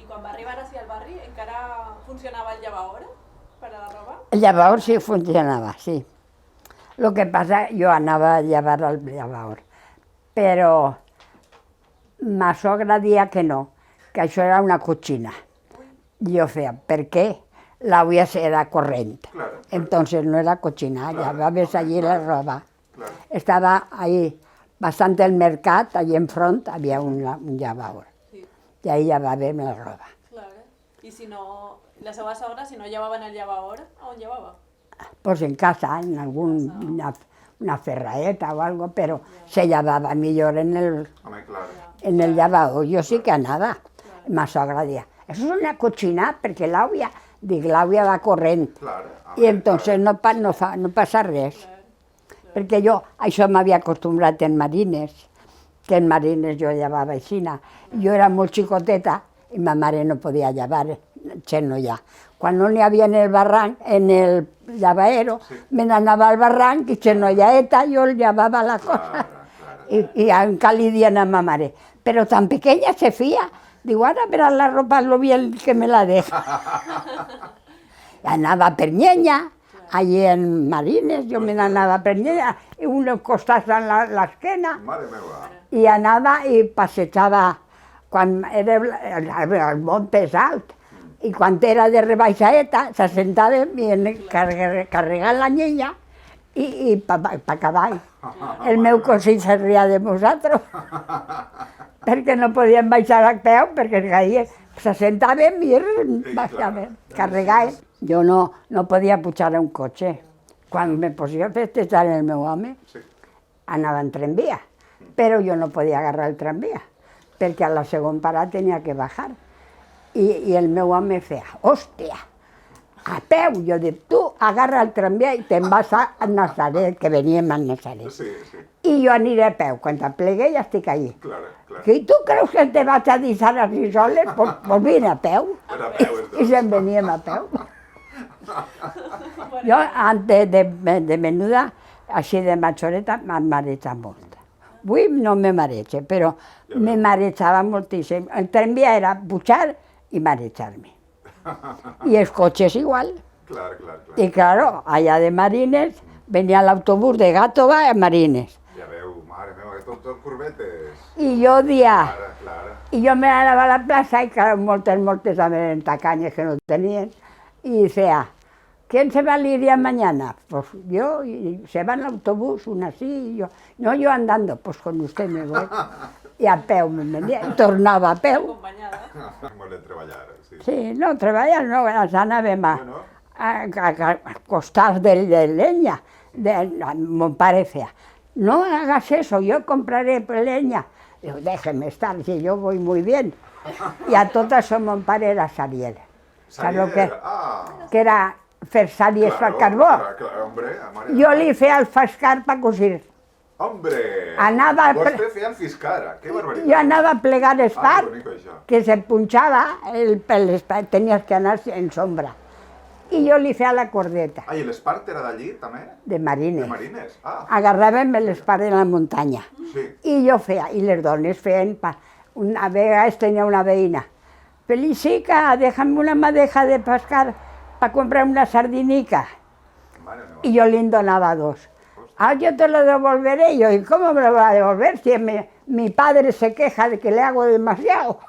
I quan va arribar així al barri, encara funcionava el llevaor per a la roba? El llevador sí funcionava, sí. Lo que passa, jo anava a llevar al llevador, però ma sogra dia que no, que això era una cotxina. Jo feia, ¿per qué? La olla era corriente. Claro. Entonces no era cochina, Claro, llevabas allí la ropa. Claro. Estaba ahí, bastante el mercat, allí enfront había un lavador. Sí, Y ahí llevàvem la roba. clar. I si no, la seva sogra, si no llevava en el llevaor, on llevava? Pues en casa, en una ferraeta o algo, pero se llevaba mejor Home, clar. en el lavador. Yo sí que anava. Ma sogra deia, eso es una cochina, perquè l'àvia, dic, l'àvia va corrent. Clar. I entonces no passa res. Perquè jo, això m'havia acostumbrat en Marines, que en Marines jo llevava aixina. Jo era molt xicoteta i ma mare no podia llevar, sent ja. Quan no n'hi havia en el barranc, en el llevaero, me n'anava al barranc i sent jaeta jo llevava la cosa. I encara li dien a ma mare, però tan pequeña se fía. Digo, ahora verás la ropa lo bien que me la deja. Anava per Llenya, allí en Marines, jo me n'anava per Llenya, i uns costats en l'esquena, Mare meva. i anava i passejava, quan era el mont és alt, i quan era de rebaixaeta, s'assentàvem i carregant la llenya i pa cavall. El meu cosí se ria de nosaltres, perquè no podíem baixar a peu, perquè caia. S'assentàvem i baixàvem, carregàvem. Jo no podia pujar a un cotxe. Quan me posia a festejar el meu home, anava en tramvia, però jo no podia agarrar el tramvia, perquè a la segona parada tenia que bajar. I el meu home feia, hòstia, a peu. Jo dic, tu agarra el tramvia i te'n vas a Nazaret, que veníem a Nazaret. I jo aniré a peu. Quan t'aplegué ja estic allí. I tu creus que te vas a deixar així soles? Pues vine a peu. I se'n veníem a peu. Jo, antes de menuda, així de matxoreta, m'han marejat molt. Avui no me mareja, però me marejava moltíssim. El tramvia era pujar i marejar-me. Y els cotxes igual. Y claro, allá de Marines, venía el autobús de Gàtova a Marines. Ja veu, mare meva, que tot curvetes. I jo dia, Clara. i jo me n'anava a la plaça, i claro, moltes anaven tacanyes que no tenien, y decía, ¿quién se va a Liria mañana? Pues yo, y se va en el autobús, una así, y yo, no, yo andando, pues con usted me voy. I a peu me venia, i tornava a peu. Molt de treballar, sí. Sí, no, treballar no, ens anàvem a costats de leña. Mon pare feia, no hagas eso, yo compraré leña. Digo, déjeme estar, si yo voy muy bien. Y a tot això mon pare era salier. Salier, que era fer sàries al carbó. Jo li feia el fascar per cosir. Hombre! Vostè feia el fiscar, que barbaritat. Jo anava a plegar l'espart, que se punxava, tenies que anar en sombra. I jo li feia la cordeta. I l'espart era d'allí, també? De Marines. De Marines, Agarràvem l'espart en la muntanya. I jo feia, i les dones feien, a vegades tenia una veïna. Felicica, déjame una madeja de pescar para comprar una sardinica. Y yo le donaba 2. Ah, yo te lo devolveré. Y yo, ¿y cómo me lo va a devolver si mi padre se queja de que le hago demasiado?